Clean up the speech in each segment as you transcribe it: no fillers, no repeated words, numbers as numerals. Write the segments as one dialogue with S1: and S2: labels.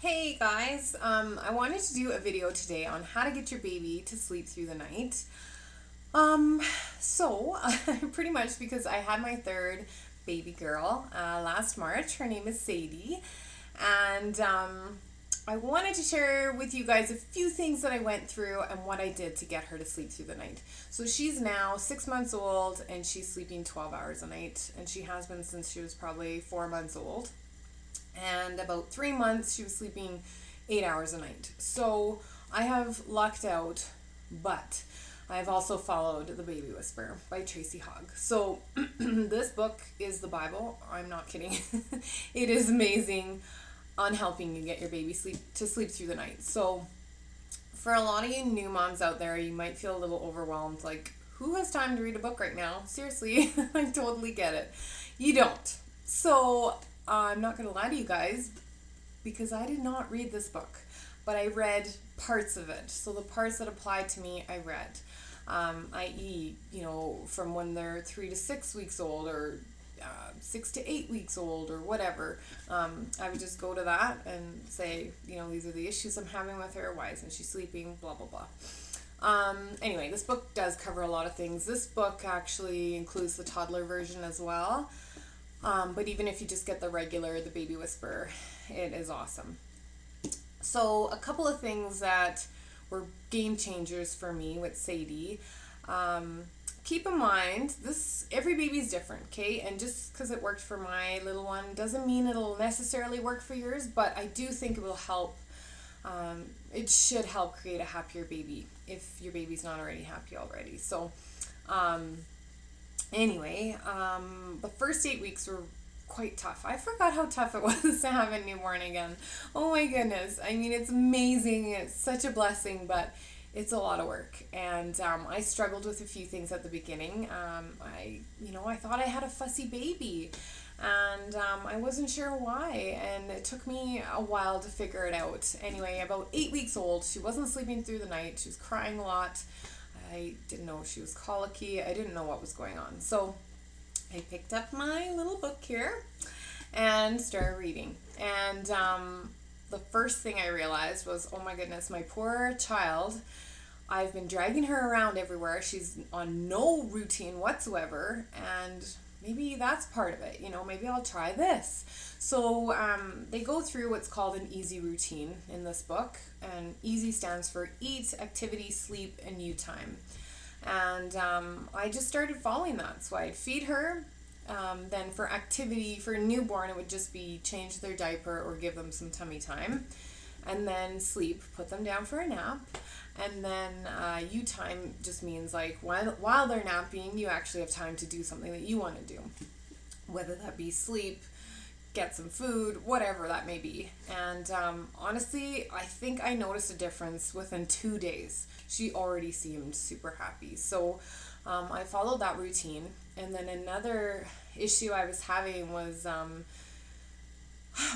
S1: Hey guys, I wanted to do a video today on how to get your baby to sleep through the night. Um, so pretty much because I had my third baby girl last March. Her name is Sadie, and I wanted to share with you guys a few things that I went through and what I did to get her to sleep through the night. So she's now 6 months old and she's sleeping 12 hours a night, and she has been since she was probably 4 months old. And about 3 months she was sleeping 8 hours a night. So I have lucked out, but I've also followed The Baby Whisperer by Tracy Hogg. So this book is the Bible. I'm not kidding. It is amazing on helping you get your baby to sleep through the night. So for a lot of you new moms out there, you might feel a little overwhelmed, like, who has time to read a book right now? Seriously, I totally get it. You don't. So I'm not going to lie to you guys, because I did not read this book, but I read parts of it. So the parts that applied to me, I read. I.e., from when they're 3 to 6 weeks old, or 6 to 8 weeks old, or whatever. I would just go to that and say, these are the issues I'm having with her. Why isn't she sleeping? Blah, blah, blah. Anyway, this book does cover a lot of things. This book actually includes the toddler version as well. But even if you just get the Baby Whisperer, it is awesome. So a couple of things that were game changers for me with Sadie. Keep in mind, every baby's different, okay? And just because it worked for my little one doesn't mean it'll necessarily work for yours, but I do think it will help. It should help create a happier baby if your baby's not already happy already. So, anyway, the first 8 weeks were quite tough. I forgot how tough it was to have a newborn again. Oh my goodness. I mean, it's amazing. It's such a blessing, but it's a lot of work. And I struggled with a few things at the beginning. I thought I had a fussy baby, and I wasn't sure why. And it took me a while to figure it out. Anyway, about 8 weeks old, she wasn't sleeping through the night. She was crying a lot. I didn't know she was colicky. I didn't know what was going on. So I picked up my little book here and started reading. And the first thing I realized was, oh my goodness, my poor child. I've been dragging her around everywhere. She's on no routine whatsoever. And maybe that's part of it. Maybe I'll try this. So they go through what's called an easy routine in this book. And easy stands for eat, activity, sleep, and you time. And I just started following that. So I'd feed her. Then for activity, for a newborn, it would just be change their diaper or give them some tummy time. And then sleep, put them down for a nap. And then you time just means like while they're napping, you actually have time to do something that you want to do. Whether that be sleep, get some food, whatever that may be. And honestly, I think I noticed a difference within 2 days. She already seemed super happy. So I followed that routine. And then another issue I was having was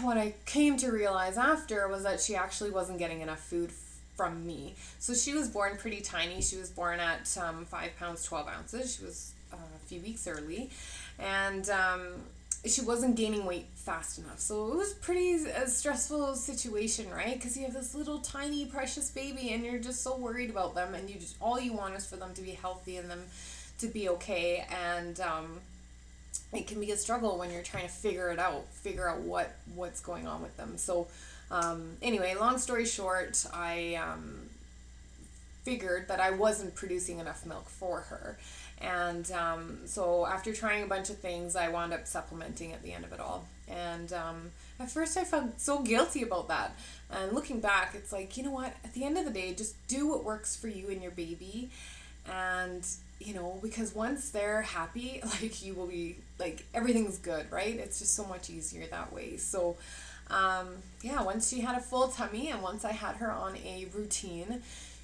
S1: what I came to realize after was that she actually wasn't getting enough food from me. So she was born pretty tiny. She was born at 5 pounds 12 ounces. She was a few weeks early. And she wasn't gaining weight fast enough. So it was a stressful situation, right? Because you have this little tiny precious baby and you're just so worried about them, and all you want is for them to be healthy and them to be okay. And it can be a struggle when you're trying to figure out what's going on with them. So anyway, long story short, I figured that I wasn't producing enough milk for her. And so after trying a bunch of things, I wound up supplementing at the end of it all. And at first I felt so guilty about that. And looking back, it's like, you know what? At the end of the day, just do what works for you and your baby. And, because once they're happy, like, you will be, like, everything's good, right? It's just so much easier that way. So, once she had a full tummy and once I had her on a routine,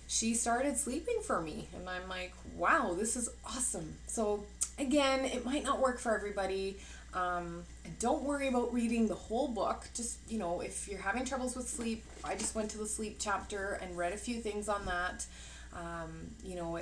S1: she started sleeping for me, and I'm like, wow, this is awesome. So again, it might not work for everybody. And don't worry about reading the whole book. Just, if you're having troubles with sleep, I just went to the sleep chapter and read a few things on that.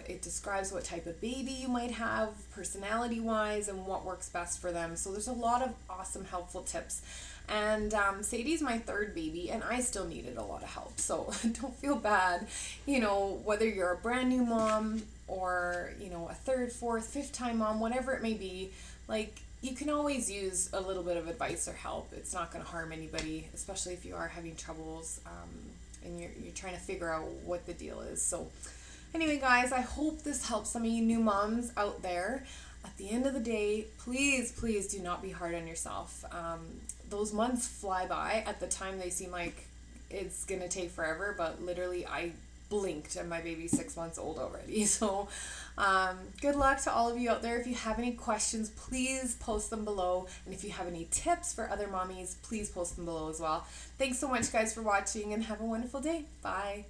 S1: It describes what type of baby you might have, personality-wise, and what works best for them. So there's a lot of awesome, helpful tips. And Sadie's my third baby, and I still needed a lot of help. So don't feel bad, you know, whether you're a brand new mom or, you know, a third, fourth, fifth time mom, whatever it may be, like, you can always use a little bit of advice or help. It's not going to harm anybody, especially if you are having troubles and you're trying to figure out what the deal is. So anyway, guys, I hope this helps some of you new moms out there. At the end of the day, please, please do not be hard on yourself. Those months fly by. At the time, they seem like it's going to take forever, but literally I blinked and my baby's 6 months old already. So good luck to all of you out there. If you have any questions, please post them below. And if you have any tips for other mommies, please post them below as well. Thanks so much, guys, for watching, and have a wonderful day. Bye.